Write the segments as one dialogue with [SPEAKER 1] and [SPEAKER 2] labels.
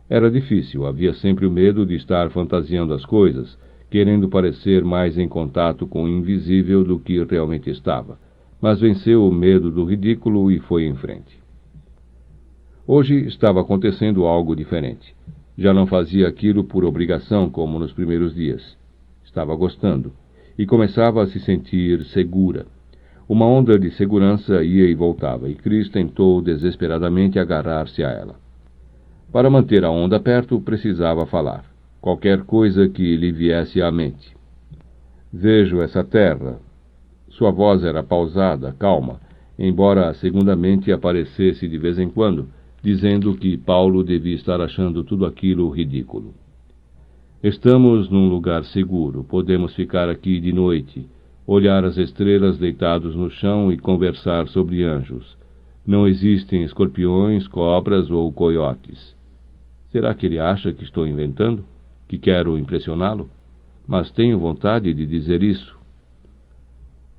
[SPEAKER 1] Era difícil, havia sempre o medo de estar fantasiando as coisas, querendo parecer mais em contato com o invisível do que realmente estava, mas venceu o medo do ridículo e foi em frente. Hoje estava acontecendo algo diferente. Já não fazia aquilo por obrigação como nos primeiros dias. Estava gostando, e começava a se sentir segura. Uma onda de segurança ia e voltava, e Chris tentou desesperadamente agarrar-se a ela. Para manter a onda perto, precisava falar. Qualquer coisa que lhe viesse à mente. Vejo essa terra. Sua voz era pausada, calma, embora segundamente aparecesse de vez em quando, dizendo que Paulo devia estar achando tudo aquilo ridículo. Estamos num lugar seguro, podemos ficar aqui de noite, olhar as estrelas deitados no chão e conversar sobre anjos. Não existem escorpiões, cobras ou coiotes. Será que ele acha que estou inventando? Que quero impressioná-lo? Mas tenho vontade de dizer isso.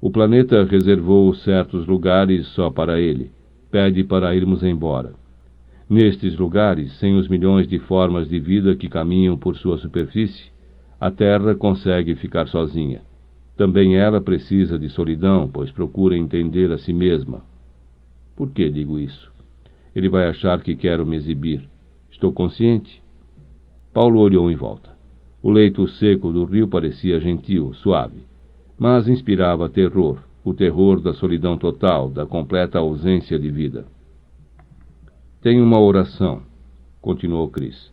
[SPEAKER 1] O planeta reservou certos lugares só para ele. Pede para irmos embora. Nestes lugares, sem os milhões de formas de vida que caminham por sua superfície, a Terra consegue ficar sozinha. Também ela precisa de solidão, pois procura entender a si mesma. Por que digo isso? Ele vai achar que quero me exibir. Estou consciente? Paulo olhou em volta. O leito seco do rio parecia gentil, suave, mas inspirava terror, o terror da solidão total, da completa ausência de vida. Tenho uma oração, continuou Chris.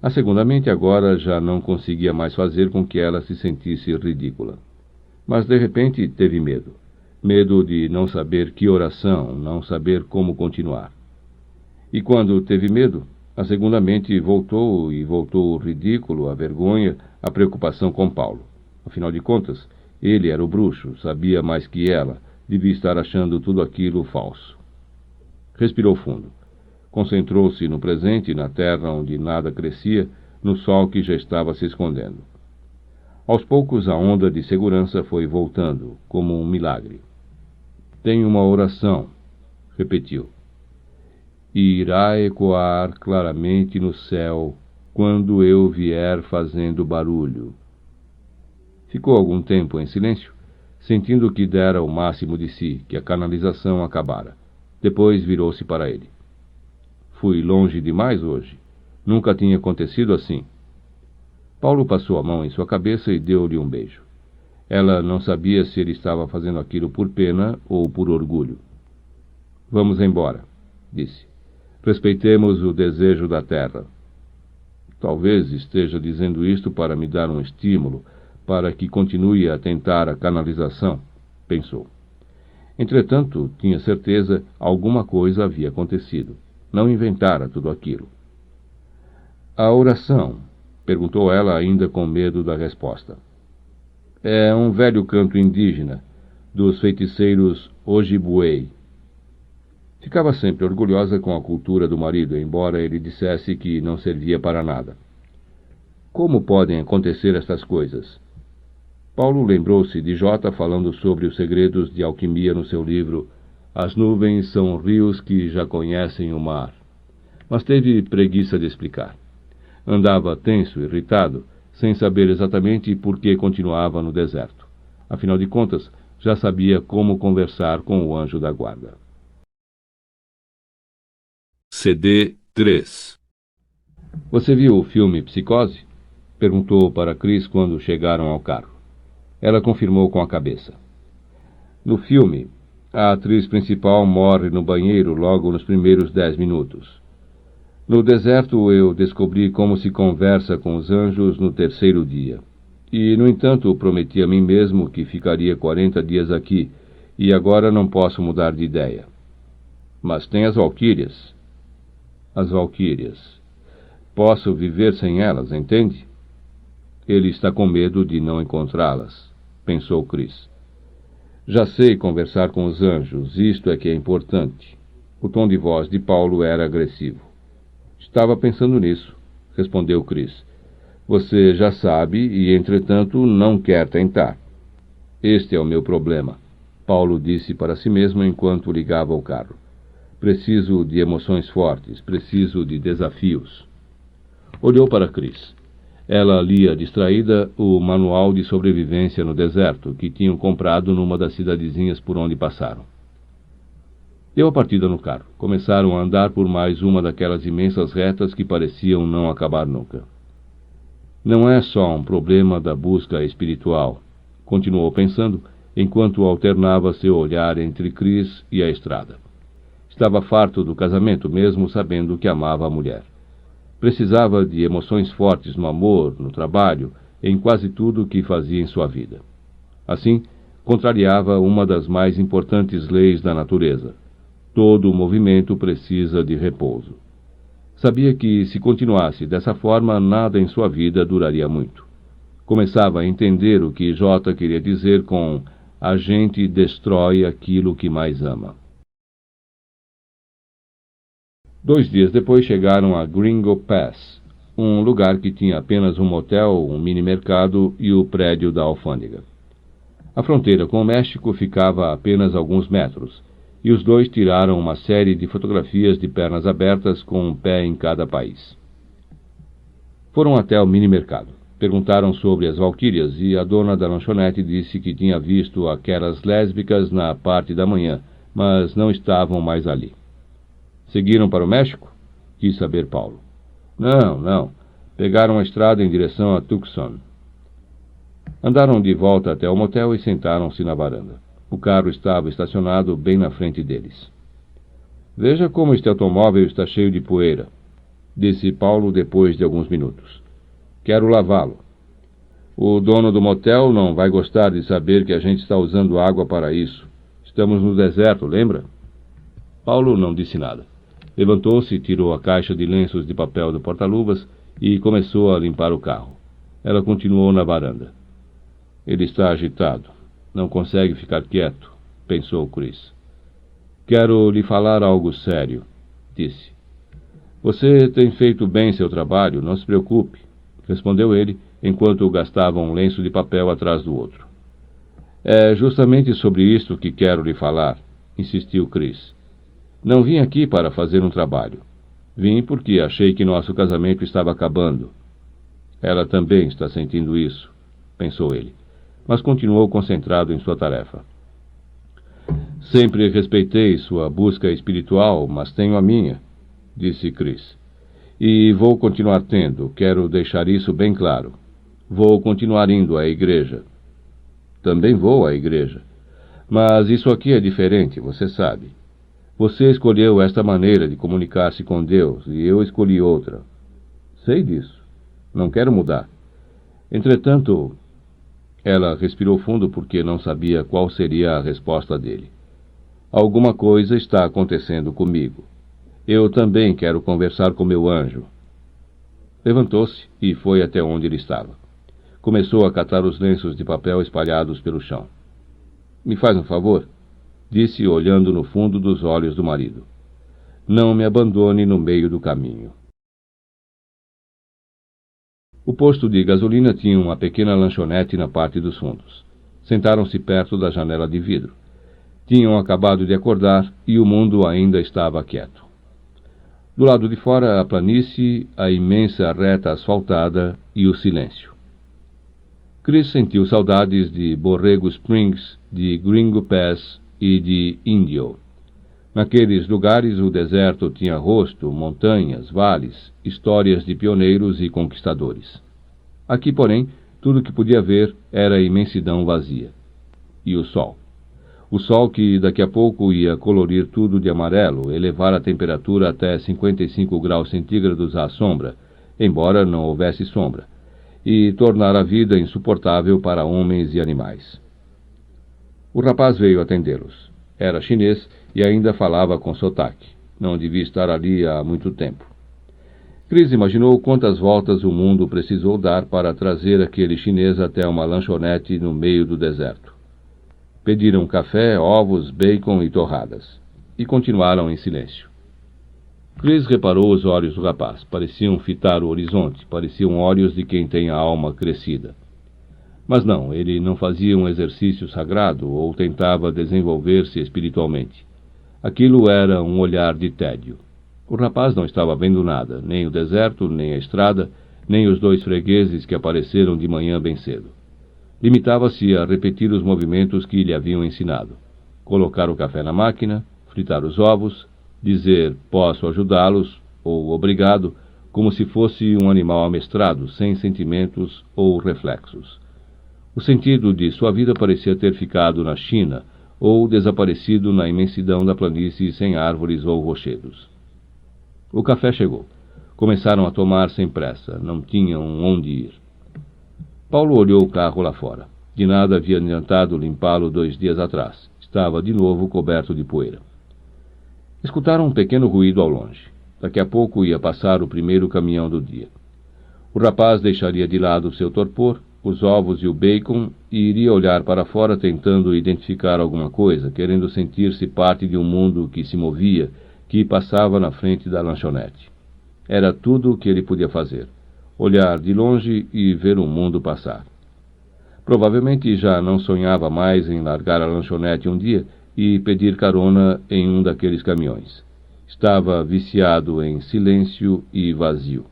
[SPEAKER 1] A segundamente agora já não conseguia mais fazer com que ela se sentisse ridícula. Mas de repente teve medo. Medo de não saber que oração, não saber como continuar. E quando teve medo, a segundamente voltou o ridículo, a vergonha, a preocupação com Paulo. Afinal de contas, ele era o bruxo, sabia mais que ela, devia estar achando tudo aquilo falso. Respirou fundo. Concentrou-se no presente, na terra onde nada crescia, no sol que já estava se escondendo. Aos poucos a onda de segurança foi voltando, como um milagre. Tenho uma oração, repetiu. E irá ecoar claramente no céu quando eu vier fazendo barulho. Ficou algum tempo em silêncio, sentindo que dera o máximo de si, que a canalização acabara. Depois virou-se para ele. Fui longe demais hoje. Nunca tinha acontecido assim. Paulo passou a mão em sua cabeça e deu-lhe um beijo. Ela não sabia se ele estava fazendo aquilo por pena ou por orgulho. Vamos embora, disse. Respeitemos o desejo da terra. Talvez esteja dizendo isto para me dar um estímulo, para que continue a tentar a canalização, pensou. Entretanto, tinha certeza, alguma coisa havia acontecido. Não inventara tudo aquilo. A oração, perguntou ela ainda com medo da resposta. É um velho canto indígena, dos feiticeiros Ojibwe. Ficava sempre orgulhosa com a cultura do marido, embora ele dissesse que não servia para nada. Como podem acontecer estas coisas? Paulo lembrou-se de Jota falando sobre os segredos de alquimia no seu livro As nuvens são rios que já conhecem o mar. Mas teve preguiça de explicar. Andava tenso, irritado, sem saber exatamente por que continuava no deserto. Afinal de contas, já sabia como conversar com o anjo da guarda. CD 3. Você viu o filme Psicose? Perguntou para Chris quando chegaram ao carro. Ela confirmou com a cabeça. No filme, a atriz principal morre no banheiro logo nos primeiros 10 minutos. No deserto eu descobri como se conversa com os anjos no terceiro dia. E, no entanto, prometi a mim mesmo que ficaria 40 dias aqui, e agora não posso mudar de ideia. Mas tem as valquírias. As valquírias. Posso viver sem elas, entende? Ele está com medo de não encontrá-las, pensou Chris. Já sei conversar com os anjos, isto é que é importante. O tom de voz de Paulo era agressivo. Estava pensando nisso, respondeu Chris. Você já sabe e, entretanto, não quer tentar. Este é o meu problema, Paulo disse para si mesmo enquanto ligava o carro. Preciso de emoções fortes, preciso de desafios. Olhou para Chris. Ela lia distraída o manual de sobrevivência no deserto que tinham comprado numa das cidadezinhas por onde passaram. Deu a partida no carro. Começaram a andar por mais uma daquelas imensas retas que pareciam não acabar nunca. Não é só um problema da busca espiritual, continuou pensando, enquanto alternava seu olhar entre Chris e a estrada. Estava farto do casamento, mesmo sabendo que amava a mulher. Precisava de emoções fortes no amor, no trabalho, em quase tudo o que fazia em sua vida. Assim, contrariava uma das mais importantes leis da natureza. Todo o movimento precisa de repouso. Sabia que, se continuasse dessa forma, nada em sua vida duraria muito. Começava a entender o que J queria dizer com a gente destrói aquilo que mais ama. 2 dias depois chegaram a Gringo Pass, um lugar que tinha apenas um motel, um mini-mercado e o prédio da alfândega. A fronteira com o México ficava a apenas alguns metros, e os dois tiraram uma série de fotografias de pernas abertas com um pé em cada país. Foram até o mini-mercado. Perguntaram sobre as valquírias e a dona da lanchonete disse que tinha visto aquelas lésbicas na parte da manhã, mas não estavam mais ali. Seguiram para o México? Quis saber Paulo. Não. Pegaram a estrada em direção a Tucson. Andaram de volta até o motel e sentaram-se na varanda. O carro estava estacionado bem na frente deles. Veja como este automóvel está cheio de poeira, disse Paulo depois de alguns minutos. Quero lavá-lo. O dono do motel não vai gostar de saber que a gente está usando água para isso. Estamos no deserto, lembra? Paulo não disse nada. Levantou-se, tirou a caixa de lenços de papel do porta-luvas e começou a limpar o carro. Ela continuou na varanda. Ele está agitado. Não consegue ficar quieto, pensou Chris. Quero lhe falar algo sério, disse. Você tem feito bem seu trabalho, não se preocupe, respondeu ele, enquanto gastava um lenço de papel atrás do outro. É justamente sobre isto que quero lhe falar, insistiu Chris. Não vim aqui para fazer um trabalho. Vim porque achei que nosso casamento estava acabando. Ela também está sentindo isso, pensou ele, mas continuou concentrado em sua tarefa. Sempre respeitei sua busca espiritual, mas tenho a minha, disse Chris. E vou continuar tendo, quero deixar isso bem claro. Vou continuar indo à igreja. Também vou à igreja. Mas isso aqui é diferente, você sabe. Você escolheu esta maneira de comunicar-se com Deus e eu escolhi outra. Sei disso. Não quero mudar. Entretanto, ela respirou fundo porque não sabia qual seria a resposta dele. Alguma coisa está acontecendo comigo. Eu também quero conversar com meu anjo. Levantou-se e foi até onde ele estava. Começou a catar os lenços de papel espalhados pelo chão. Me faz um favor, disse olhando no fundo dos olhos do marido. Não me abandone no meio do caminho. O posto de gasolina tinha uma pequena lanchonete na parte dos fundos. Sentaram-se perto da janela de vidro. Tinham acabado de acordar e o mundo ainda estava quieto. Do lado de fora, a planície, a imensa reta asfaltada e o silêncio. Chris sentiu saudades de Borrego Springs, de Gringo Pass e de Indio. Naqueles lugares o deserto tinha rosto, montanhas, vales, histórias de pioneiros e conquistadores. Aqui, porém, tudo o que podia ver era imensidão vazia. E o sol. O sol que daqui a pouco ia colorir tudo de amarelo, elevar a temperatura até 55 graus centígrados à sombra, embora não houvesse sombra, e tornar a vida insuportável para homens e animais. O rapaz veio atendê-los. Era chinês e ainda falava com sotaque. Não devia estar ali há muito tempo. Chris imaginou quantas voltas o mundo precisou dar para trazer aquele chinês até uma lanchonete no meio do deserto. Pediram café, ovos, bacon e torradas. E continuaram em silêncio. Chris reparou os olhos do rapaz. Pareciam fitar o horizonte. Pareciam olhos de quem tem a alma crescida. Mas não, ele não fazia um exercício sagrado ou tentava desenvolver-se espiritualmente. Aquilo era um olhar de tédio. O rapaz não estava vendo nada, nem o deserto, nem a estrada, nem os 2 fregueses que apareceram de manhã bem cedo. Limitava-se a repetir os movimentos que lhe haviam ensinado. Colocar o café na máquina, fritar os ovos, dizer posso ajudá-los ou obrigado, como se fosse um animal amestrado, sem sentimentos ou reflexos. O sentido de sua vida parecia ter ficado na China ou desaparecido na imensidão da planície sem árvores ou rochedos. O café chegou. Começaram a tomar sem pressa, não tinham onde ir. Paulo olhou o carro lá fora. De nada havia adiantado limpá-lo 2 dias atrás. Estava de novo coberto de poeira. Escutaram um pequeno ruído ao longe. Daqui a pouco ia passar o primeiro caminhão do dia. O rapaz deixaria de lado seu torpor, os ovos e o bacon, e iria olhar para fora tentando identificar alguma coisa, querendo sentir-se parte de um mundo que se movia, que passava na frente da lanchonete. Era tudo o que ele podia fazer. Olhar de longe e ver o mundo passar. Provavelmente já não sonhava mais em largar a lanchonete um dia e pedir carona em um daqueles caminhões. Estava viciado em silêncio e vazio.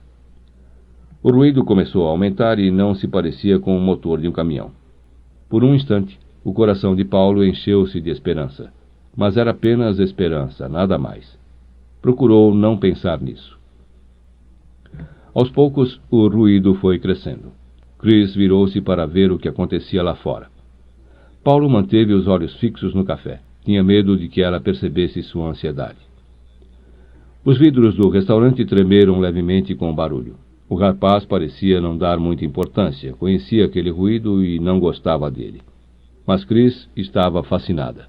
[SPEAKER 1] O ruído começou a aumentar e não se parecia com o motor de um caminhão. Por um instante, o coração de Paulo encheu-se de esperança. Mas era apenas esperança, nada mais. Procurou não pensar nisso. Aos poucos, o ruído foi crescendo. Chris virou-se para ver o que acontecia lá fora. Paulo manteve os olhos fixos no café. Tinha medo de que ela percebesse sua ansiedade. Os vidros do restaurante tremeram levemente com o barulho. O rapaz parecia não dar muita importância, conhecia aquele ruído e não gostava dele. Mas Chris estava fascinada.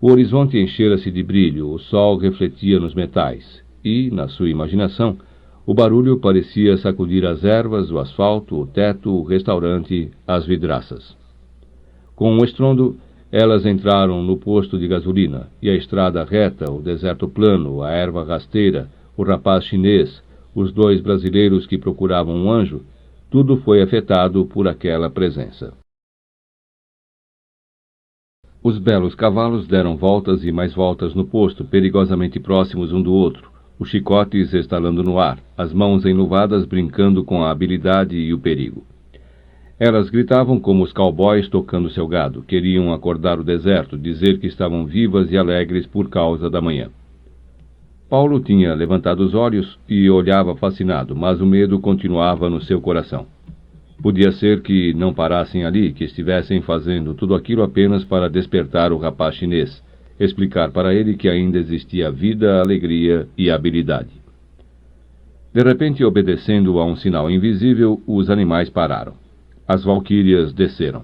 [SPEAKER 1] O horizonte enchera-se de brilho, o sol refletia nos metais, e, na sua imaginação, o barulho parecia sacudir as ervas, o asfalto, o teto, o restaurante, as vidraças. Com um estrondo, elas entraram no posto de gasolina, e a estrada reta, o deserto plano, a erva rasteira, o rapaz chinês, os 2 brasileiros que procuravam um anjo, tudo foi afetado por aquela presença. Os belos cavalos deram voltas e mais voltas no posto, perigosamente próximos um do outro, os chicotes estalando no ar, as mãos enluvadas brincando com a habilidade e o perigo. Elas gritavam como os cowboys tocando seu gado, queriam acordar o deserto, dizer que estavam vivas e alegres por causa da manhã. Paulo tinha levantado os olhos e olhava fascinado, mas o medo continuava no seu coração. Podia ser que não parassem ali, que estivessem fazendo tudo aquilo apenas para despertar o rapaz chinês, explicar para ele que ainda existia vida, alegria e habilidade. De repente, obedecendo a um sinal invisível, os animais pararam. As valquírias desceram.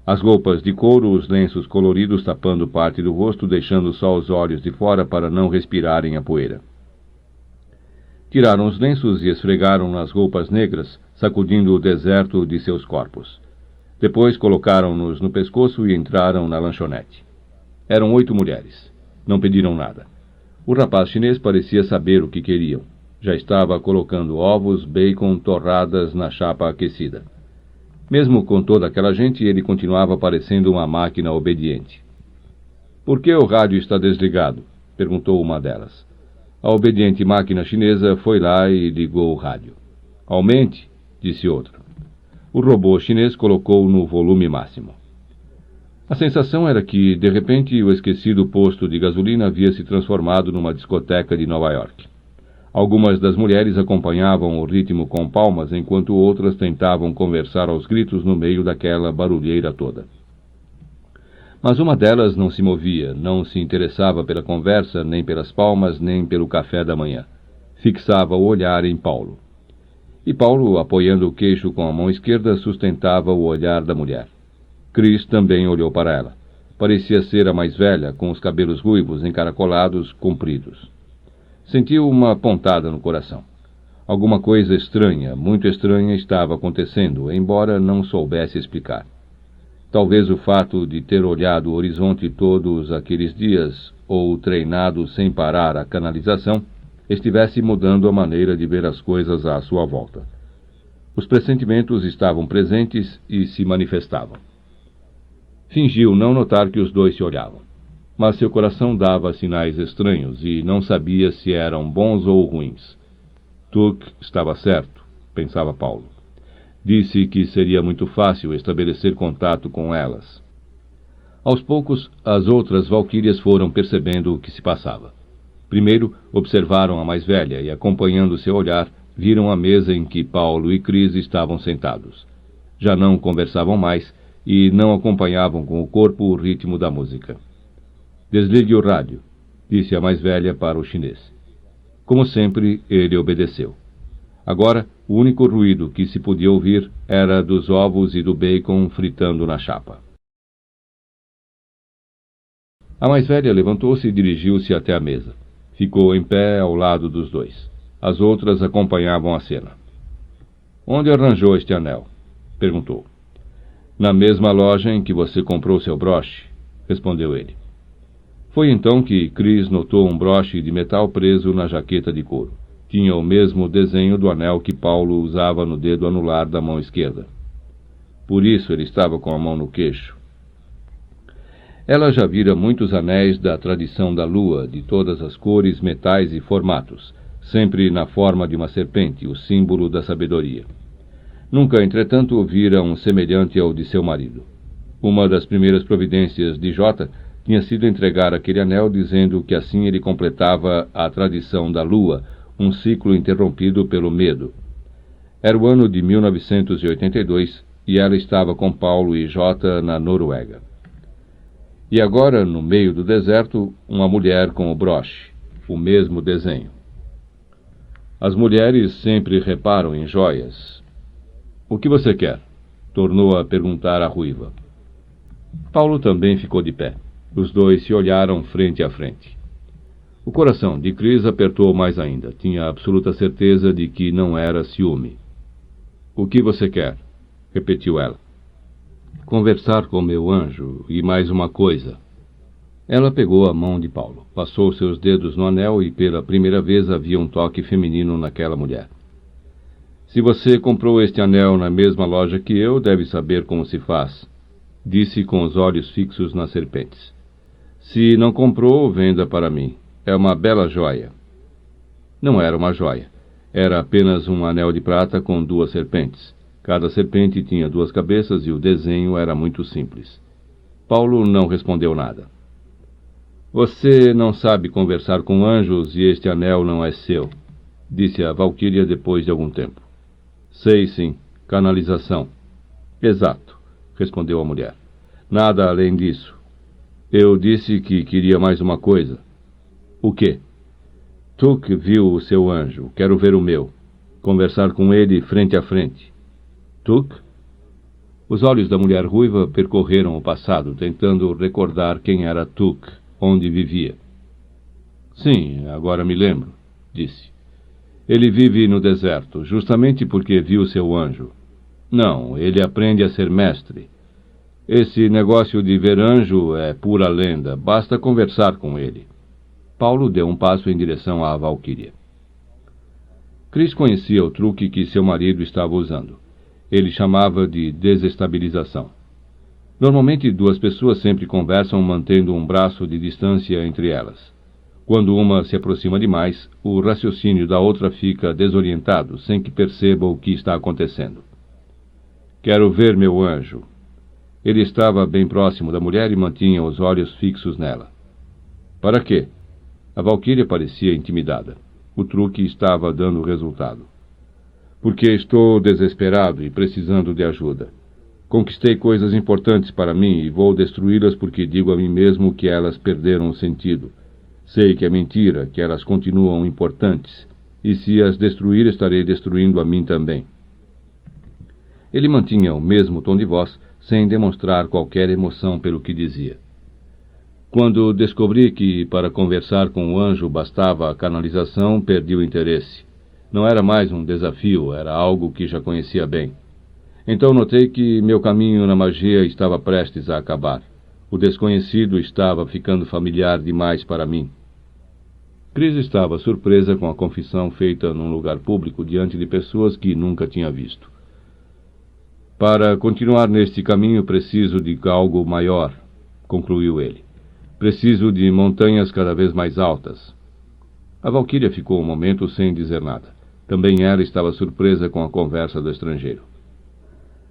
[SPEAKER 1] As roupas de couro, os lenços coloridos tapando parte do rosto, deixando só os olhos de fora para não respirarem a poeira. Tiraram os lenços e esfregaram nas roupas negras, sacudindo o deserto de seus corpos. Depois colocaram-nos no pescoço e entraram na lanchonete. Eram 8 mulheres. Não pediram nada. O rapaz chinês parecia saber o que queriam. Já estava colocando ovos, bacon, torradas na chapa aquecida. Mesmo com toda aquela gente, ele continuava parecendo uma máquina obediente. — Por que o rádio está desligado? Perguntou uma delas. A obediente máquina chinesa foi lá e ligou o rádio. — Aumente, disse outra. O robô chinês colocou no volume máximo. A sensação era que, de repente, o esquecido posto de gasolina havia se transformado numa discoteca de Nova York. Algumas das mulheres acompanhavam o ritmo com palmas, enquanto outras tentavam conversar aos gritos no meio daquela barulheira toda. Mas uma delas não se movia, não se interessava pela conversa, nem pelas palmas, nem pelo café da manhã. Fixava o olhar em Paulo. E Paulo, apoiando o queixo com a mão esquerda, sustentava o olhar da mulher. Chris também olhou para ela. Parecia ser a mais velha, com os cabelos ruivos, encaracolados, compridos. Sentiu uma pontada no coração. Alguma coisa estranha, muito estranha, estava acontecendo, embora não soubesse explicar. Talvez o fato de ter olhado o horizonte todos aqueles dias, ou treinado sem parar a canalização, estivesse mudando a maneira de ver as coisas à sua volta. Os pressentimentos estavam presentes e se manifestavam. Fingiu não notar que os 2 se olhavam. mas seu coração dava sinais estranhos e não sabia se eram bons ou ruins. Tuck estava certo, pensava Paulo. Disse que seria muito fácil estabelecer contato com elas. Aos poucos, as outras valquírias foram percebendo o que se passava. Primeiro, observaram a mais velha e, acompanhando seu olhar, viram a mesa em que Paulo e Cris estavam sentados. Já não conversavam mais e não acompanhavam com o corpo o ritmo da música. "Desligue o rádio", disse a mais velha para o chinês. Como sempre, ele obedeceu. Agora, o único ruído que se podia ouvir era dos ovos e do bacon fritando na chapa. A mais velha levantou-se e dirigiu-se até a mesa. Ficou em pé ao lado dos dois. As outras acompanhavam a cena. "Onde arranjou este anel?" perguntou. "Na mesma loja em que você comprou seu broche", respondeu ele. Foi então que Cris notou um broche de metal preso na jaqueta de couro. Tinha o mesmo desenho do anel que Paulo usava no dedo anular da mão esquerda. Por isso ele estava com a mão no queixo. Ela já vira muitos anéis da tradição da lua, de todas as cores, metais e formatos, sempre na forma de uma serpente, o símbolo da sabedoria. Nunca, entretanto, vira um semelhante ao de seu marido. Uma das primeiras providências de Jota tinha sido entregar aquele anel, dizendo que assim ele completava a tradição da lua, um ciclo interrompido pelo medo. Era o ano de 1982 e ela estava com Paulo e Jota na Noruega. E agora, no meio do deserto, uma mulher com o broche, o mesmo desenho. As mulheres sempre reparam em joias. "O que você quer?" tornou a perguntar a ruiva. Paulo também ficou de pé. Os dois se olharam frente a frente. O coração de Cris apertou mais ainda. Tinha absoluta certeza de que não era ciúme. "O que você quer?" repetiu ela. "Conversar com meu anjo e mais uma coisa." Ela pegou a mão de Paulo, passou seus dedos no anel e pela primeira vez havia um toque feminino naquela mulher. "Se você comprou este anel na mesma loja que eu, deve saber como se faz", disse com os olhos fixos nas serpentes. "Se não comprou, venda para mim. É uma bela joia." Não era uma joia. Era apenas um anel de prata com 2 serpentes. Cada serpente tinha 2 cabeças e o desenho era muito simples. Paulo não respondeu nada. "Você não sabe conversar com anjos e este anel não é seu", disse a valquíria depois de algum tempo. "Sei sim, canalização." "Exato", respondeu a mulher. "Nada além disso. Eu disse que queria mais uma coisa." "O quê?" "Tuck viu o seu anjo, quero ver o meu. Conversar com ele frente a frente." "Tuck?" Os olhos da mulher ruiva percorreram o passado, tentando recordar quem era Tuck, onde vivia. "Sim, agora me lembro", disse. "Ele vive no deserto, justamente porque viu seu anjo." "Não, ele aprende a ser mestre. Esse negócio de ver anjo é pura lenda, basta conversar com ele." Paulo deu um passo em direção à valquíria. Cris conhecia o truque que seu marido estava usando. Ele chamava de desestabilização. Normalmente, 2 pessoas sempre conversam mantendo um braço de distância entre elas. Quando uma se aproxima demais, o raciocínio da outra fica desorientado, sem que perceba o que está acontecendo. "Quero ver meu anjo." Ele estava bem próximo da mulher e mantinha os olhos fixos nela. "Para quê?" A valquíria parecia intimidada. O truque estava dando resultado. "Porque estou desesperado e precisando de ajuda. Conquistei coisas importantes para mim e vou destruí-las porque digo a mim mesmo que elas perderam o sentido. Sei que é mentira, que elas continuam importantes, e se as destruir estarei destruindo a mim também." Ele mantinha o mesmo tom de voz, sem demonstrar qualquer emoção pelo que dizia. "Quando descobri que para conversar com o anjo bastava a canalização, perdi o interesse. Não era mais um desafio, era algo que já conhecia bem. Então notei que meu caminho na magia estava prestes a acabar. O desconhecido estava ficando familiar demais para mim." Cris estava surpresa com a confissão feita num lugar público diante de pessoas que nunca tinha visto. "Para continuar neste caminho preciso de algo maior", concluiu ele. Preciso de montanhas cada vez mais altas. A valquíria ficou um momento sem dizer nada. Também ela estava surpresa com a conversa do estrangeiro.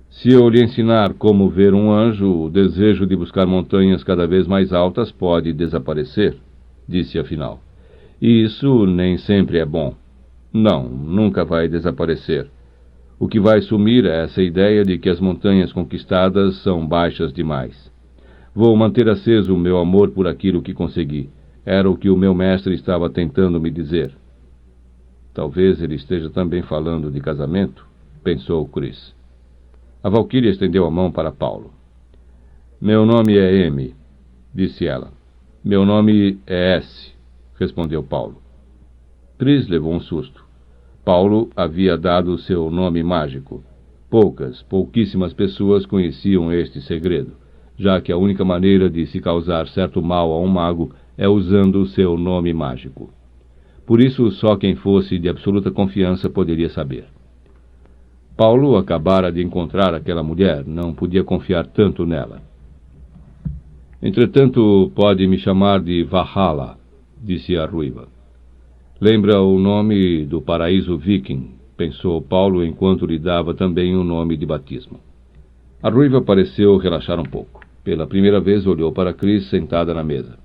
[SPEAKER 1] Se eu lhe ensinar como ver um anjo, o desejo de buscar montanhas cada vez mais altas pode desaparecer, disse afinal. E isso nem sempre é bom. Não, nunca vai desaparecer. O que vai sumir é essa ideia de que as montanhas conquistadas são baixas demais. Vou manter aceso o meu amor por aquilo que consegui. Era o que o meu mestre estava tentando me dizer. Talvez ele esteja também falando de casamento, pensou Chris. A valquíria estendeu a mão para Paulo. Meu nome é M, disse ela. Meu nome é S, respondeu Paulo. Chris levou um susto. Paulo havia dado seu nome mágico. Pouquíssimas pessoas conheciam este segredo, já que a única maneira de se causar certo mal a um mago é usando o seu nome mágico. Por isso, só quem fosse de absoluta confiança poderia saber. Paulo acabara de encontrar aquela mulher, não podia confiar tanto nela. Entretanto, pode me chamar de Valhalla, disse a ruiva. Lembra o nome do paraíso viking, pensou Paulo enquanto lhe dava também um nome de batismo. A ruiva pareceu relaxar um pouco. Pela primeira vez olhou para Chris sentada na mesa.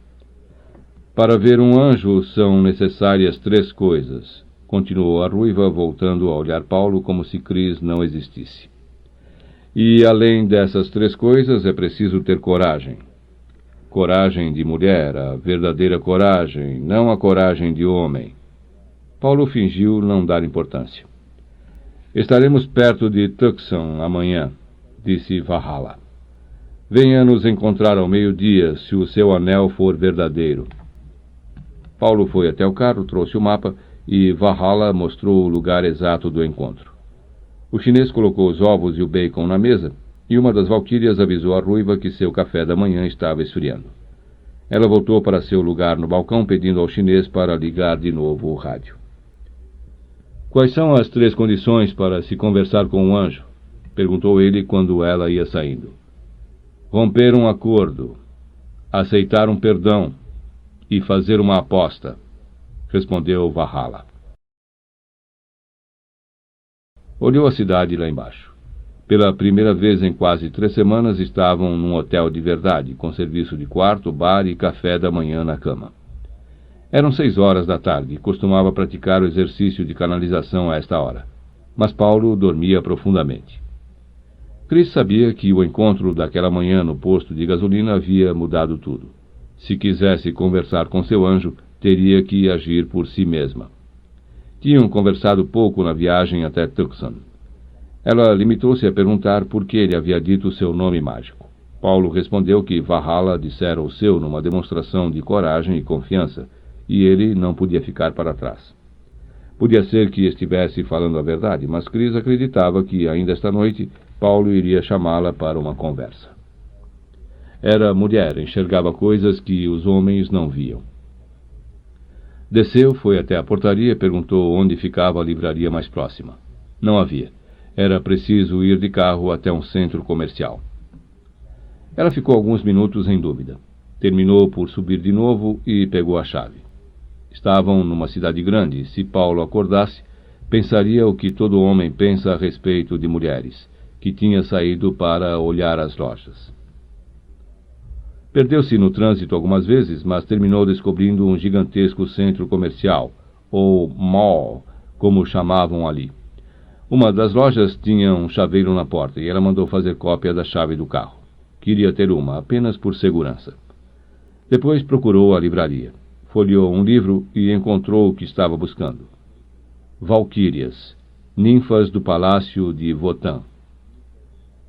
[SPEAKER 1] Para ver um anjo são necessárias 3 coisas, continuou a ruiva, voltando a olhar Paulo como se Chris não existisse. E além dessas 3 coisas é preciso ter coragem. Coragem de mulher, a verdadeira coragem, não a coragem de homem. Paulo fingiu não dar importância. Estaremos perto de Tucson amanhã, disse Valhalla. Venha nos encontrar ao meio-dia, se o seu anel for verdadeiro. Paulo foi até o carro, trouxe o mapa e Valhalla mostrou o lugar exato do encontro. O chinês colocou os ovos e o bacon na mesa e uma das valquírias avisou a ruiva que seu café da manhã estava esfriando. Ela voltou para seu lugar no balcão pedindo ao chinês para ligar de novo o rádio. Quais são as 3 condições para se conversar com um anjo? Perguntou ele quando ela ia saindo. Romper um acordo, aceitar um perdão e fazer uma aposta, respondeu Valhalla. Olhou a cidade lá embaixo. Pela primeira vez em quase 3 semanas estavam num hotel de verdade, com serviço de quarto, bar e café da manhã na cama. Eram 6 horas da tarde e costumava praticar o exercício de canalização a esta hora. Mas Paulo dormia profundamente. Chris sabia que o encontro daquela manhã no posto de gasolina havia mudado tudo. Se quisesse conversar com seu anjo, teria que agir por si mesma. Tinham conversado pouco na viagem até Tucson. Ela limitou-se a perguntar por que ele havia dito seu nome mágico. Paulo respondeu que Valhalla dissera o seu numa demonstração de coragem e confiança, e ele não podia ficar para trás. Podia ser que estivesse falando a verdade, mas Chris acreditava que, ainda esta noite, Paulo iria chamá-la para uma conversa. Era mulher, enxergava coisas que os homens não viam. Desceu, foi até a portaria e perguntou onde ficava a livraria mais próxima. Não havia. Era preciso ir de carro até um centro comercial. Ela ficou alguns minutos em dúvida. Terminou por subir de novo e pegou a chave. Estavam numa cidade grande. Se Paulo acordasse, pensaria o que todo homem pensa a respeito de mulheres, que tinha saído para olhar as lojas. Perdeu-se no trânsito algumas vezes, mas terminou descobrindo um gigantesco centro comercial, ou mall, como chamavam ali. Uma das lojas tinha um chaveiro na porta e ela mandou fazer cópia da chave do carro. Queria ter uma, apenas por segurança. Depois procurou a livraria. Folheou um livro e encontrou o que estava buscando. Valquírias, ninfas do palácio de Wotan.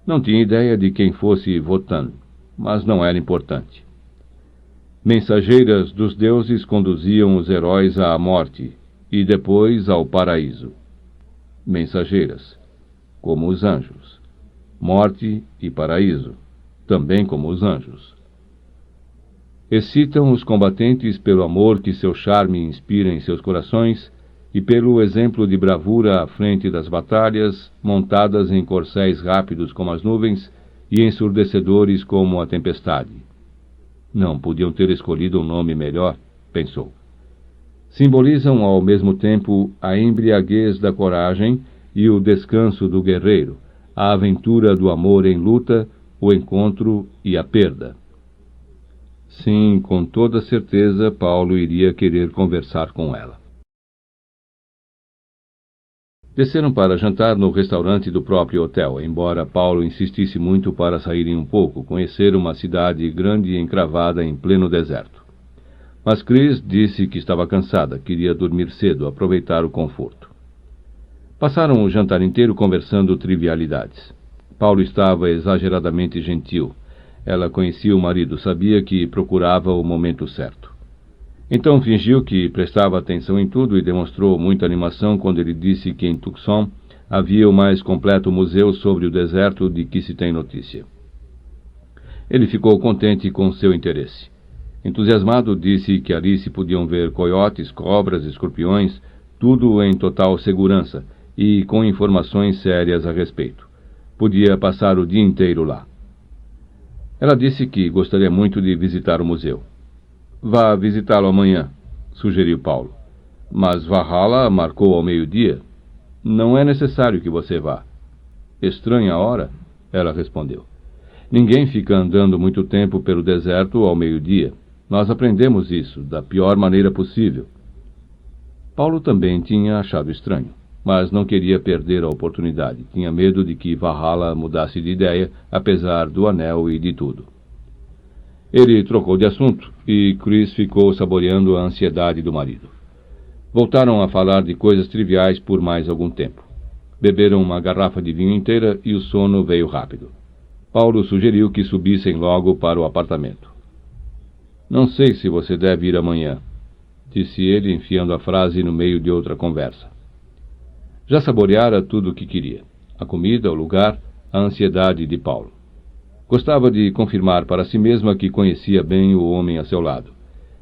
[SPEAKER 1] Não tinha ideia de quem fosse Wotan, mas não era importante. Mensageiras dos deuses conduziam os heróis à morte e depois ao paraíso. Mensageiras, como os anjos. Morte e paraíso, também como os anjos. Excitam os combatentes pelo amor que seu charme inspira em seus corações e pelo exemplo de bravura à frente das batalhas, montadas em corcéis rápidos como as nuvens e ensurdecedores como a tempestade. Não podiam ter escolhido um nome melhor, pensou. Simbolizam ao mesmo tempo a embriaguez da coragem e o descanso do guerreiro, a aventura do amor em luta, o encontro e a perda. Sim, com toda certeza, Paulo iria querer conversar com ela. Desceram para jantar no restaurante do próprio hotel, embora Paulo insistisse muito para saírem um pouco, conhecer uma cidade grande e encravada em pleno deserto. Mas Chris disse que estava cansada, queria dormir cedo, aproveitar o conforto. Passaram o jantar inteiro conversando trivialidades. Paulo estava exageradamente gentil. Ela conhecia o marido, sabia que procurava o momento certo. Então fingiu que prestava atenção em tudo e demonstrou muita animação quando ele disse que em Tucson havia o mais completo museu sobre o deserto de que se tem notícia. Ele ficou contente com seu interesse. Entusiasmado, disse que ali se podiam ver coiotes, cobras, escorpiões, tudo em total segurança e com informações sérias a respeito. Podia passar o dia inteiro lá. Ela disse que gostaria muito de visitar o museu. Vá visitá-lo amanhã, sugeriu Paulo. Mas Valhalla marcou ao meio-dia. Não é necessário que você vá. Estranha hora, ela respondeu. Ninguém fica andando muito tempo pelo deserto ao meio-dia. Nós aprendemos isso da pior maneira possível. Paulo também tinha achado estranho, mas não queria perder a oportunidade. Tinha medo de que Valhalla mudasse de ideia, apesar do anel e de tudo. Ele trocou de assunto e Chris ficou saboreando a ansiedade do marido. Voltaram a falar de coisas triviais por mais algum tempo. Beberam uma garrafa de vinho inteira e o sono veio rápido. Paulo sugeriu que subissem logo para o apartamento. Não sei se você deve ir amanhã, disse ele, enfiando a frase no meio de outra conversa. Já saboreara tudo o que queria. A comida, o lugar, a ansiedade de Paulo. Gostava de confirmar para si mesma que conhecia bem o homem a seu lado.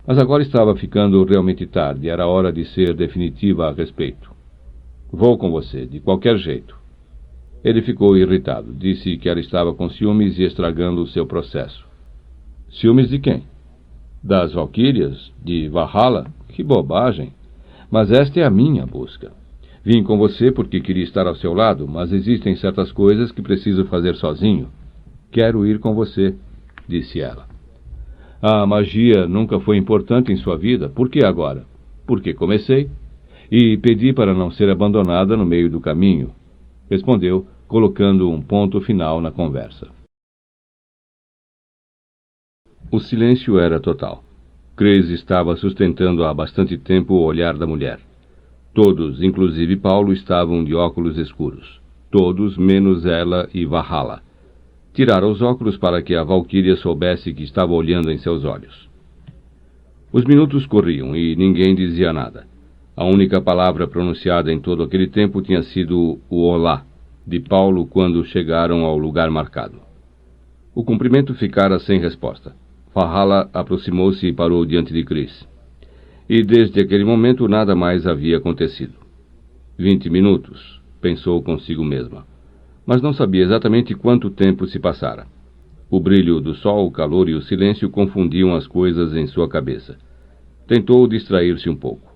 [SPEAKER 1] Mas agora estava ficando realmente tarde, era hora de ser definitiva a respeito. Vou com você, de qualquer jeito. Ele ficou irritado, disse que ela estava com ciúmes e estragando o seu processo. Ciúmes de quem? Das Valquírias? De Valhalla? Que bobagem! Mas esta é a minha busca. Vim com você porque queria estar ao seu lado, mas existem certas coisas que preciso fazer sozinho. Quero ir com você, disse ela. A magia nunca foi importante em sua vida. Por que agora? Porque comecei. E pedi para não ser abandonada no meio do caminho, respondeu, colocando um ponto final na conversa. O silêncio era total. Chris estava sustentando há bastante tempo o olhar da mulher. Todos, inclusive Paulo, estavam de óculos escuros. Todos, menos ela e Valhalla. Tirara os óculos para que a Valquíria soubesse que estava olhando em seus olhos. Os minutos corriam e ninguém dizia nada. A única palavra pronunciada em todo aquele tempo tinha sido o olá de Paulo quando chegaram ao lugar marcado. O cumprimento ficara sem resposta. Valhalla aproximou-se e parou diante de Chris. E desde aquele momento nada mais havia acontecido. 20 minutos, pensou consigo mesma. Mas não sabia exatamente quanto tempo se passara. O brilho do sol, o calor e o silêncio confundiam as coisas em sua cabeça. Tentou distrair-se um pouco.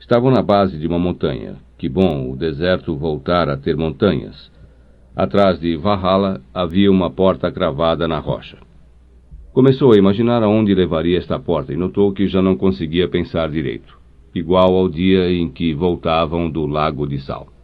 [SPEAKER 1] Estavam na base de uma montanha. Que bom, o deserto voltara a ter montanhas. Atrás de Valhalla havia uma porta cravada na rocha. Começou a imaginar aonde levaria esta porta e notou que já não conseguia pensar direito, igual ao dia em que voltavam do Lago de Sal.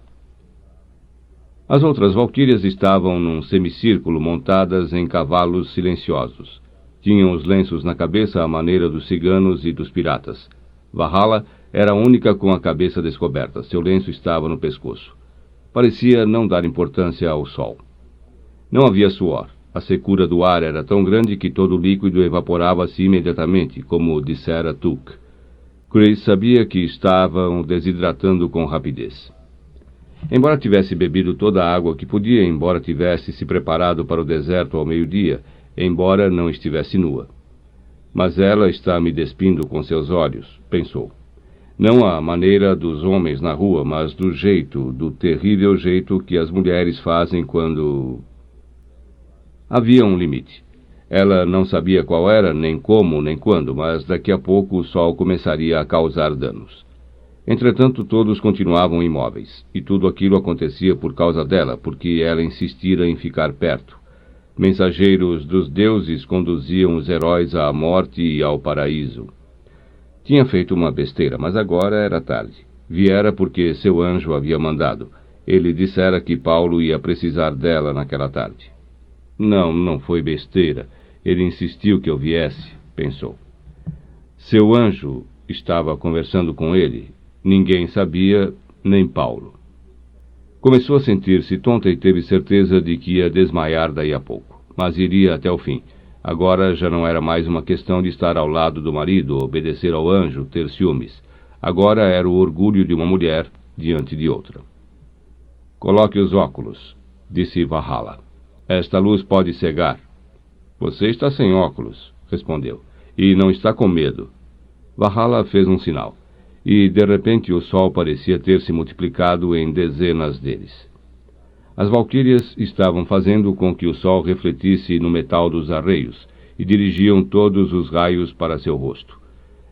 [SPEAKER 1] As outras valquírias estavam num semicírculo montadas em cavalos silenciosos. Tinham os lenços na cabeça à maneira dos ciganos e dos piratas. Valhalla era a única com a cabeça descoberta. Seu lenço estava no pescoço. Parecia não dar importância ao sol. Não havia suor. A secura do ar era tão grande que todo o líquido evaporava-se imediatamente, como dissera Tuck. Chris sabia que estavam desidratando com rapidez. Embora tivesse bebido toda a água que podia, embora tivesse se preparado para o deserto ao meio-dia, embora não estivesse nua. Mas ela está me despindo com seus olhos, pensou. Não à maneira dos homens na rua, mas do jeito, do terrível jeito que as mulheres fazem quando... Havia um limite. Ela não sabia qual era, nem como, nem quando, mas daqui a pouco o sol começaria a causar danos. Entretanto, todos continuavam imóveis, e tudo aquilo acontecia por causa dela, porque ela insistira em ficar perto. Mensageiros dos deuses conduziam os heróis à morte e ao paraíso. Tinha feito uma besteira, mas agora era tarde. Viera porque seu anjo havia mandado. Ele dissera que Paulo ia precisar dela naquela tarde. Não foi besteira. Ele insistiu que eu viesse, pensou. Seu anjo estava conversando com ele. Ninguém sabia, nem Paulo. Começou a sentir-se tonta e teve certeza de que ia desmaiar daí a pouco. Mas iria até o fim. Agora já não era mais uma questão de estar ao lado do marido, obedecer ao anjo, ter ciúmes. Agora era o orgulho de uma mulher diante de outra. Coloque os óculos, disse Valhalla. Esta luz pode cegar. Você está sem óculos, respondeu, e não está com medo. Valhalla fez um sinal, e de repente o sol parecia ter se multiplicado em dezenas deles. As valquírias estavam fazendo com que o sol refletisse no metal dos arreios, e dirigiam todos os raios para seu rosto.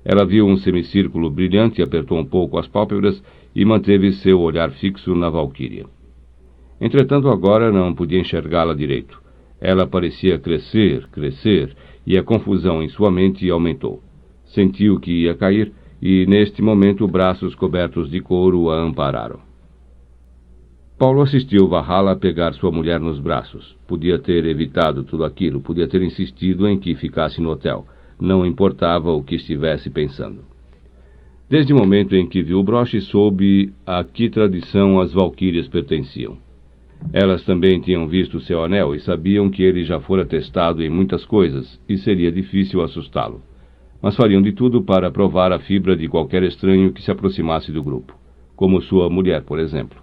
[SPEAKER 1] Ela viu um semicírculo brilhante, apertou um pouco as pálpebras e manteve seu olhar fixo na valquíria. Entretanto, agora não podia enxergá-la direito. Ela parecia crescer, e a confusão em sua mente aumentou. Sentiu que ia cair, e neste momento braços cobertos de couro a ampararam. Paulo assistiu Valhalla pegar sua mulher nos braços. Podia ter evitado tudo aquilo, podia ter insistido em que ficasse no hotel. Não importava o que estivesse pensando. Desde o momento em que viu o broche, soube a que tradição as valquírias pertenciam. Elas também tinham visto seu anel e sabiam que ele já fora testado em muitas coisas e seria difícil assustá-lo. Mas fariam de tudo para provar a fibra de qualquer estranho que se aproximasse do grupo, como sua mulher, por exemplo.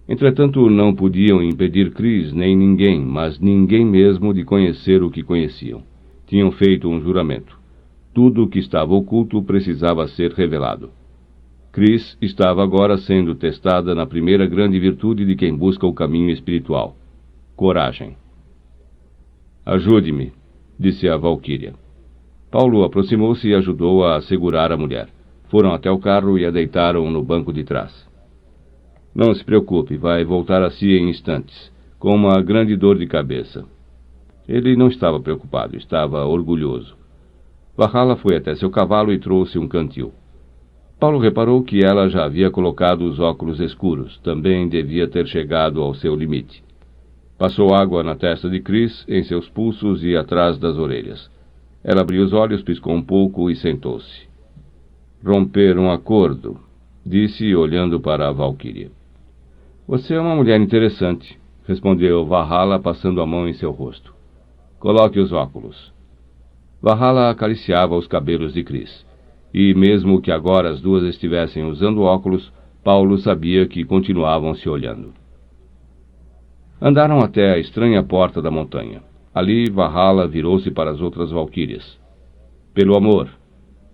[SPEAKER 1] Entretanto, não podiam impedir Chris nem ninguém, mas ninguém mesmo, de conhecer o que conheciam. Tinham feito um juramento. Tudo o que estava oculto precisava ser revelado. Chris estava agora sendo testada na primeira grande virtude de quem busca o caminho espiritual: coragem. Ajude-me, disse a valquíria. Paulo aproximou-se e ajudou-a a segurar a mulher. Foram até o carro e a deitaram no banco de trás. Não se preocupe, vai voltar a si em instantes, com uma grande dor de cabeça. Ele não estava preocupado, estava orgulhoso. Valhalla foi até seu cavalo e trouxe um cantil. Paulo reparou que ela já havia colocado os óculos escuros, também devia ter chegado ao seu limite. Passou água na testa de Chris, em seus pulsos e atrás das orelhas. Ela abriu os olhos, piscou um pouco e sentou-se. Romper um acordo, disse, olhando para a valquíria. Você é uma mulher interessante, respondeu Valhalla, passando a mão em seu rosto. Coloque os óculos. Valhalla acariciava os cabelos de Chris. E mesmo que agora as duas estivessem usando óculos, Paulo sabia que continuavam se olhando. Andaram até a estranha porta da montanha. Ali, Valhalla virou-se para as outras valquírias. Pelo amor,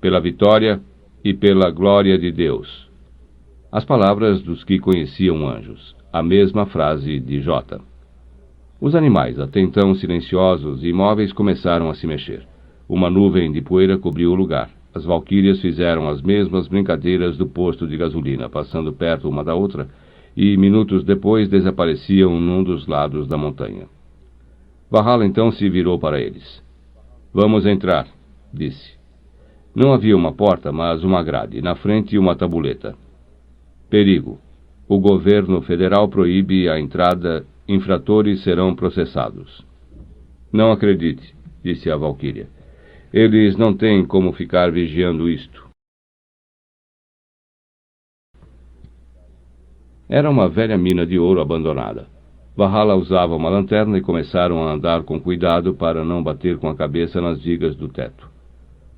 [SPEAKER 1] pela vitória e pela glória de Deus. As palavras dos que conheciam anjos. A mesma frase de Jota. Os animais, até então silenciosos e imóveis, começaram a se mexer. Uma nuvem de poeira cobriu o lugar. As valquírias fizeram as mesmas brincadeiras do posto de gasolina, passando perto uma da outra, e minutos depois desapareciam num dos lados da montanha. Valhalla então se virou para eles. Vamos entrar, disse. Não havia uma porta, mas uma grade, na frente uma tabuleta. Perigo. O governo federal proíbe a entrada, infratores serão processados. Não acredite, disse a valquíria. Eles não têm como ficar vigiando isto. Era uma velha mina de ouro abandonada. Valhalla usava uma lanterna e começaram a andar com cuidado para não bater com a cabeça nas vigas do teto.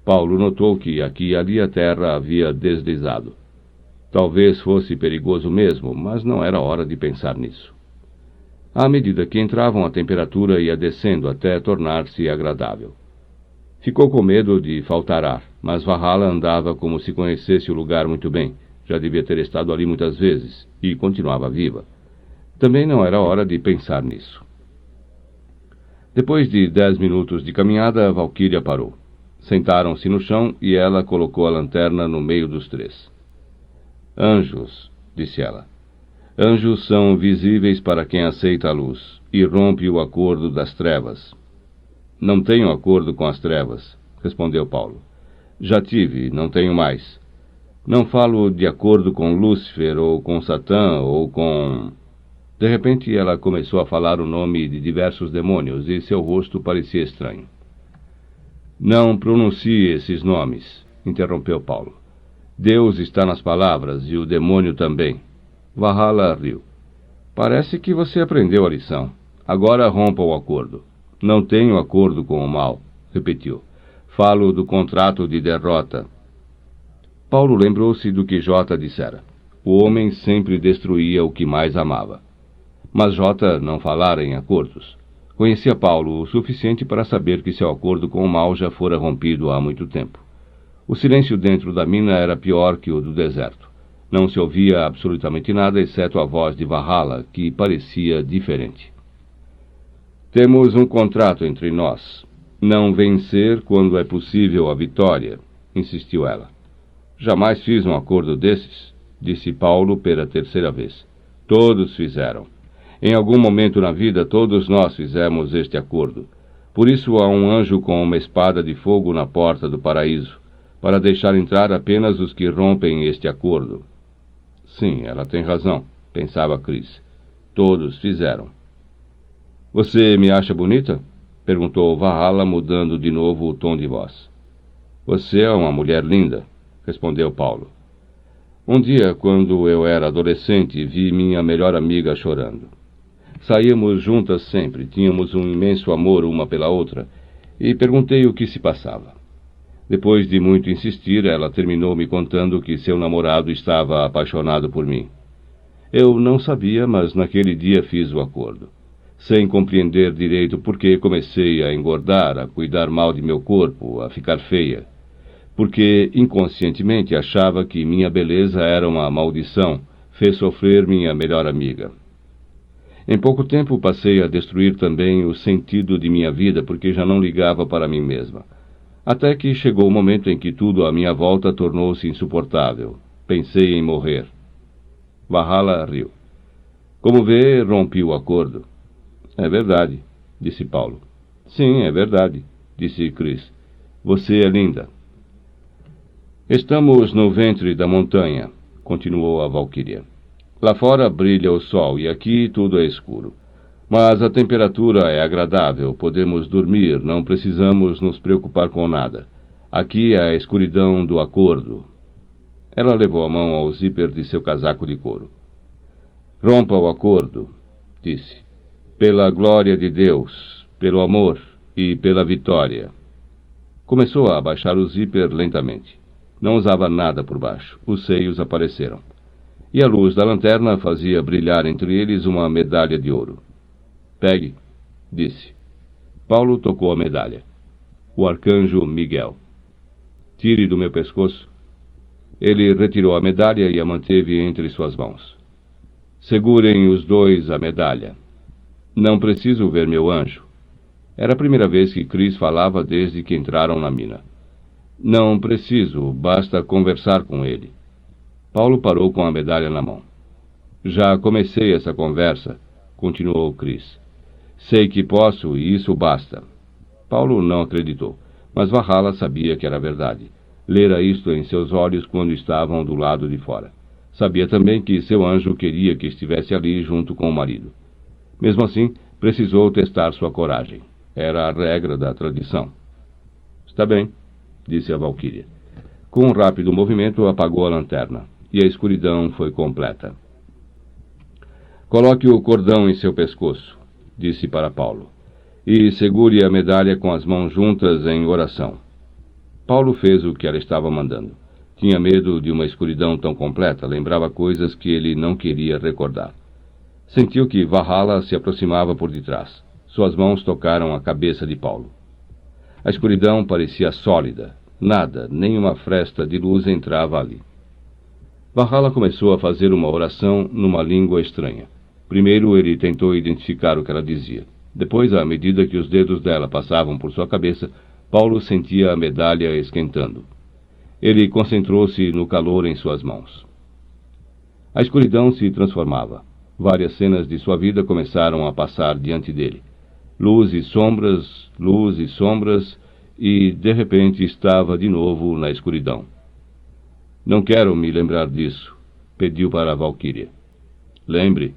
[SPEAKER 1] Paulo notou que aqui e ali a terra havia deslizado. Talvez fosse perigoso mesmo, mas não era hora de pensar nisso. À medida que entravam, a temperatura ia descendo até tornar-se agradável. Ficou com medo de faltar ar, mas Valhalla andava como se conhecesse o lugar muito bem. Já devia ter estado ali muitas vezes, e continuava viva. Também não era hora de pensar nisso. Depois de 10 minutos de caminhada, a Valquíria parou. Sentaram-se no chão e ela colocou a lanterna no meio dos três. Anjos, disse ela. Anjos são visíveis para quem aceita a luz e rompe o acordo das trevas. Não tenho acordo com as trevas, respondeu Paulo. Já tive, não tenho mais. Não falo de acordo com Lúcifer ou com Satã ou com... De repente ela começou a falar o nome de diversos demônios e seu rosto parecia estranho. Não pronuncie esses nomes, interrompeu Paulo. Deus está nas palavras e o demônio também. Valhalla riu. Parece que você aprendeu a lição. Agora rompa o acordo. Não tenho acordo com o mal, repetiu. Falo do contrato de derrota. Paulo lembrou-se do que Jota dissera. O homem sempre destruía o que mais amava. Mas Jota não falara em acordos. Conhecia Paulo o suficiente para saber que seu acordo com o mal já fora rompido há muito tempo. O silêncio dentro da mina era pior que o do deserto. Não se ouvia absolutamente nada, exceto a voz de Valhalla, que parecia diferente. Temos um contrato entre nós. Não vencer quando é possível a vitória, insistiu ela. Jamais fiz um acordo desses, disse Paulo pela terceira vez. Todos fizeram. Em algum momento na vida, todos nós fizemos este acordo. Por isso há um anjo com uma espada de fogo na porta do paraíso, para deixar entrar apenas os que rompem este acordo. Sim, ela tem razão, pensava Chris. Todos fizeram. Você me acha bonita? Perguntou Valhalla, mudando de novo o tom de voz. Você é uma mulher linda, respondeu Paulo. Um dia, quando eu era adolescente, vi minha melhor amiga chorando. Saíamos juntas sempre, tínhamos um imenso amor uma pela outra, e perguntei o que se passava. Depois de muito insistir, ela terminou me contando que seu namorado estava apaixonado por mim. Eu não sabia, mas naquele dia fiz o acordo. Sem compreender direito por que comecei a engordar, a cuidar mal de meu corpo, a ficar feia. Porque inconscientemente achava que minha beleza era uma maldição, fez sofrer minha melhor amiga. Em pouco tempo passei a destruir também o sentido de minha vida, porque já não ligava para mim mesma. Até que chegou o momento em que tudo à minha volta tornou-se insuportável. Pensei em morrer. Valhalla riu. Como vê, rompi o acordo. É verdade, disse Paulo. Sim, é verdade, disse Chris. Você é linda. Estamos no ventre da montanha, continuou a Valquíria. Lá fora brilha o sol e aqui tudo é escuro. Mas a temperatura é agradável, podemos dormir, não precisamos nos preocupar com nada. Aqui é a escuridão do acordo. Ela levou a mão ao zíper de seu casaco de couro. Rompa o acordo, disse. Pela glória de Deus, pelo amor e pela vitória. Começou a abaixar o zíper lentamente. Não usava nada por baixo. Os seios apareceram. E a luz da lanterna fazia brilhar entre eles uma medalha de ouro. Pegue, disse. Paulo tocou a medalha. O arcanjo Miguel. Tire do meu pescoço. Ele retirou a medalha e a manteve entre suas mãos. Segurem os dois a medalha. Não preciso ver meu anjo. Era a primeira vez que Chris falava desde que entraram na mina. Não preciso, basta conversar com ele. Paulo parou com a medalha na mão. Já comecei essa conversa, continuou Chris. Sei que posso e isso basta. Paulo não acreditou, mas Valhalla sabia que era verdade. Lera isto em seus olhos quando estavam do lado de fora. Sabia também que seu anjo queria que estivesse ali junto com o marido. Mesmo assim, precisou testar sua coragem. Era a regra da tradição. Está bem, disse a Valquíria. Com um rápido movimento, apagou a lanterna, e a escuridão foi completa. Coloque o cordão em seu pescoço, disse para Paulo, e segure a medalha com as mãos juntas em oração. Paulo fez o que ela estava mandando. Tinha medo de uma escuridão tão completa, lembrava coisas que ele não queria recordar. Sentiu que Valhalla se aproximava por detrás. Suas mãos tocaram a cabeça de Paulo. A escuridão parecia sólida. Nada, nem uma fresta de luz entrava ali. Valhalla começou a fazer uma oração numa língua estranha. Primeiro ele tentou identificar o que ela dizia. Depois, à medida que os dedos dela passavam por sua cabeça, Paulo sentia a medalha esquentando. Ele concentrou-se no calor em suas mãos. A escuridão se transformava. Várias cenas de sua vida começaram a passar diante dele. Luz e sombras, e, de repente, estava de novo na escuridão. Não quero me lembrar disso, pediu para a Valquíria. Lembre,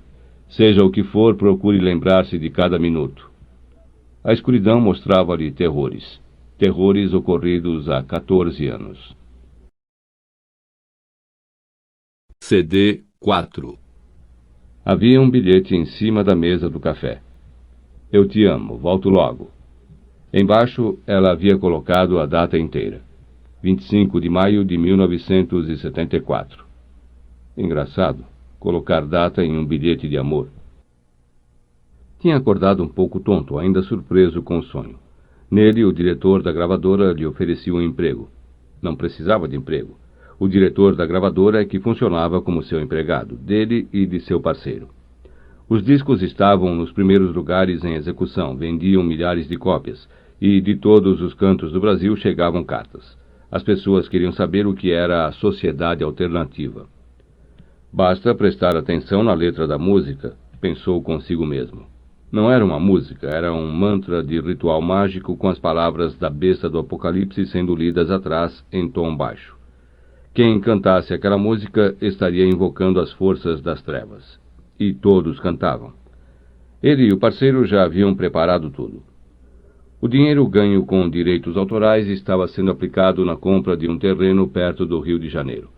[SPEAKER 1] seja o que for, procure lembrar-se de cada minuto. A escuridão mostrava-lhe terrores ocorridos há 14 anos. CD 4. Havia um bilhete em cima da mesa do café. Eu te amo, volto logo. Embaixo, ela havia colocado a data inteira. 25 de maio de 1974. Engraçado, colocar data em um bilhete de amor. Tinha acordado um pouco tonto, ainda surpreso com o sonho. Nele, o diretor da gravadora lhe oferecia um emprego. Não precisava de emprego. O diretor da gravadora é que funcionava como seu empregado, dele e de seu parceiro. Os discos estavam nos primeiros lugares em execução, vendiam milhares de cópias, e de todos os cantos do Brasil chegavam cartas. As pessoas queriam saber o que era a sociedade alternativa. Basta prestar atenção na letra da música, pensou consigo mesmo. Não era uma música, era um mantra de ritual mágico com as palavras da besta do Apocalipse sendo lidas atrás em tom baixo. Quem cantasse aquela música estaria invocando as forças das trevas. E todos cantavam. Ele e o parceiro já haviam preparado tudo. O dinheiro ganho com direitos autorais estava sendo aplicado na compra de um terreno perto do Rio de Janeiro.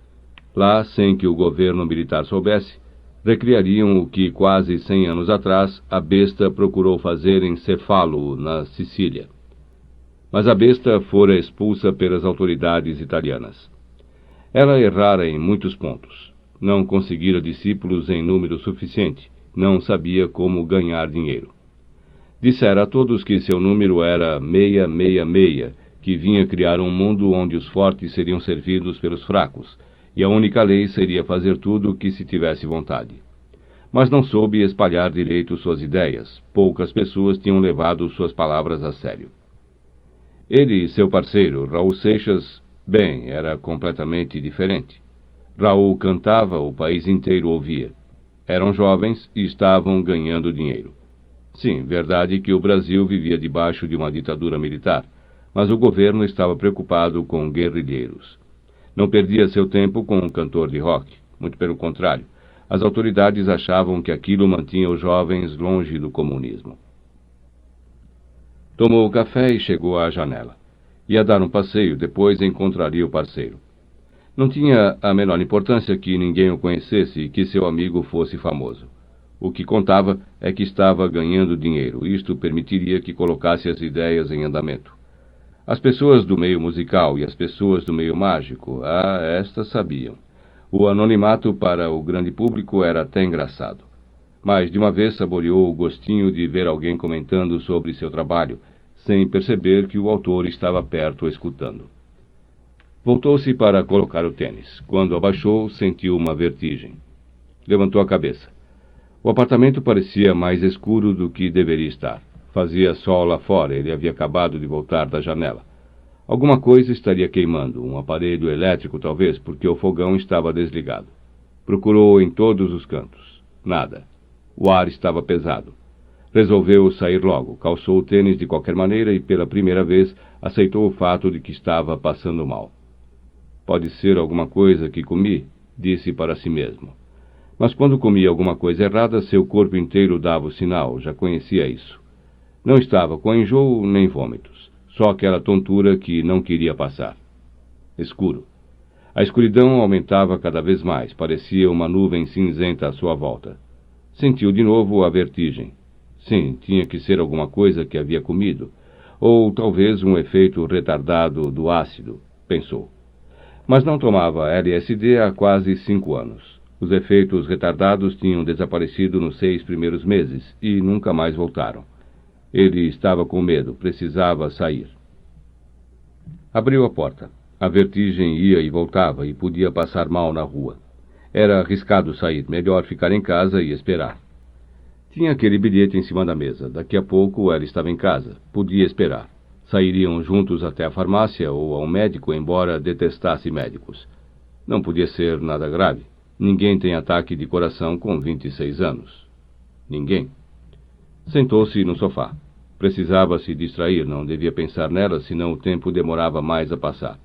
[SPEAKER 1] Lá, sem que o governo militar soubesse, recriariam o que quase 100 anos atrás a besta procurou fazer em Cefalo, na Sicília. Mas a besta fora expulsa pelas autoridades italianas. Ela errara em muitos pontos. Não conseguira discípulos em número suficiente. Não sabia como ganhar dinheiro. Dissera a todos que seu número era 666, que vinha criar um mundo onde os fortes seriam servidos pelos fracos, e a única lei seria fazer tudo o que se tivesse vontade. Mas não soube espalhar direito suas ideias. Poucas pessoas tinham levado suas palavras a sério. Ele e seu parceiro, Raul Seixas, bem, era completamente diferente. Raul cantava, o país inteiro ouvia. Eram jovens e estavam ganhando dinheiro. Sim, verdade que o Brasil vivia debaixo de uma ditadura militar, mas o governo estava preocupado com guerrilheiros. Não perdia seu tempo com um cantor de rock, muito pelo contrário. As autoridades achavam que aquilo mantinha os jovens longe do comunismo. Tomou o café e chegou à janela. Ia dar um passeio, depois encontraria o parceiro. Não tinha a menor importância que ninguém o conhecesse e que seu amigo fosse famoso. O que contava é que estava ganhando dinheiro. Isto permitiria que colocasse as ideias em andamento. As pessoas do meio musical e as pessoas do meio mágico, estas sabiam. O anonimato para o grande público era até engraçado. Mas de uma vez saboreou o gostinho de ver alguém comentando sobre seu trabalho, sem perceber que o autor estava perto escutando. Voltou-se para colocar o tênis. Quando abaixou, sentiu uma vertigem. Levantou a cabeça. O apartamento parecia mais escuro do que deveria estar. Fazia sol lá fora, ele havia acabado de voltar da janela. Alguma coisa estaria queimando, um aparelho elétrico talvez, porque o fogão estava desligado. Procurou em todos os cantos. Nada. O ar estava pesado. Resolveu sair logo, calçou o tênis de qualquer maneira e, pela primeira vez, aceitou o fato de que estava passando mal. Pode ser alguma coisa que comi, disse para si mesmo. Mas quando comia alguma coisa errada, seu corpo inteiro dava o sinal, já conhecia isso. Não estava com enjoo nem vômitos, só aquela tontura que não queria passar. Escuro. A escuridão aumentava cada vez mais, parecia uma nuvem cinzenta à sua volta. Sentiu de novo a vertigem. Sim, tinha que ser alguma coisa que havia comido, ou talvez um efeito retardado do ácido, pensou. Mas não tomava LSD há quase 5 anos. Os efeitos retardados tinham desaparecido nos 6 primeiros meses e nunca mais voltaram. Ele estava com medo, precisava sair. Abriu a porta. A vertigem ia e voltava e podia passar mal na rua. Era arriscado sair, melhor ficar em casa e esperar. Tinha aquele bilhete em cima da mesa. Daqui a pouco ela estava em casa. Podia esperar. Sairiam juntos até a farmácia ou ao médico, embora detestasse médicos. Não podia ser nada grave. Ninguém tem ataque de coração com 26 anos. Ninguém. Sentou-se no sofá. Precisava se distrair, não devia pensar nela, senão o tempo demorava mais a passar.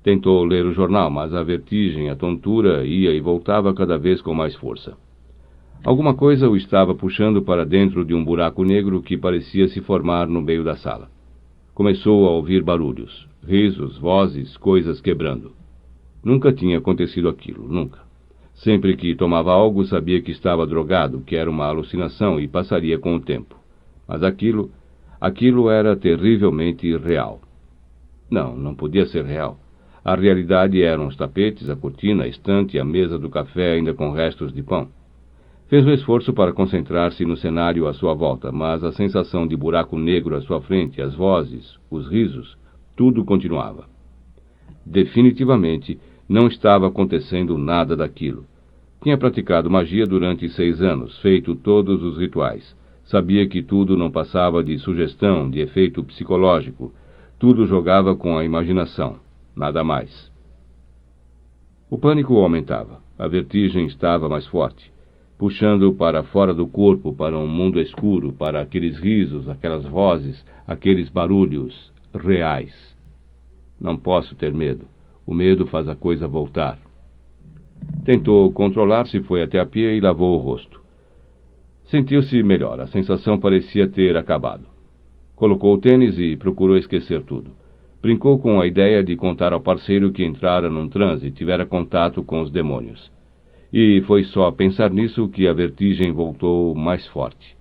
[SPEAKER 1] Tentou ler o jornal, mas a vertigem, a tontura, ia e voltava cada vez com mais força. Alguma coisa o estava puxando para dentro de um buraco negro que parecia se formar no meio da sala. Começou a ouvir barulhos, risos, vozes, coisas quebrando. Nunca tinha acontecido aquilo, nunca. Sempre que tomava algo, sabia que estava drogado, que era uma alucinação e passaria com o tempo. Mas aquilo era terrivelmente real. Não podia ser real. A realidade eram os tapetes, a cortina, a estante e a mesa do café ainda com restos de pão. Fez um esforço para concentrar-se no cenário à sua volta, mas a sensação de buraco negro à sua frente, as vozes, os risos, tudo continuava. Definitivamente, não estava acontecendo nada daquilo. Tinha praticado magia durante 6 anos, feito todos os rituais. Sabia que tudo não passava de sugestão, de efeito psicológico. Tudo jogava com a imaginação. Nada mais. O pânico aumentava. A vertigem estava mais forte, puxando-o para fora do corpo, para um mundo escuro, para aqueles risos, aquelas vozes, aqueles barulhos reais. Não posso ter medo. O medo faz a coisa voltar. Tentou controlar-se, foi até a pia e lavou o rosto. Sentiu-se melhor, a sensação parecia ter acabado. Colocou o tênis e procurou esquecer tudo. Brincou com a ideia de contar ao parceiro que entrara num transe e tivera contato com os demônios. E foi só pensar nisso que a vertigem voltou mais forte.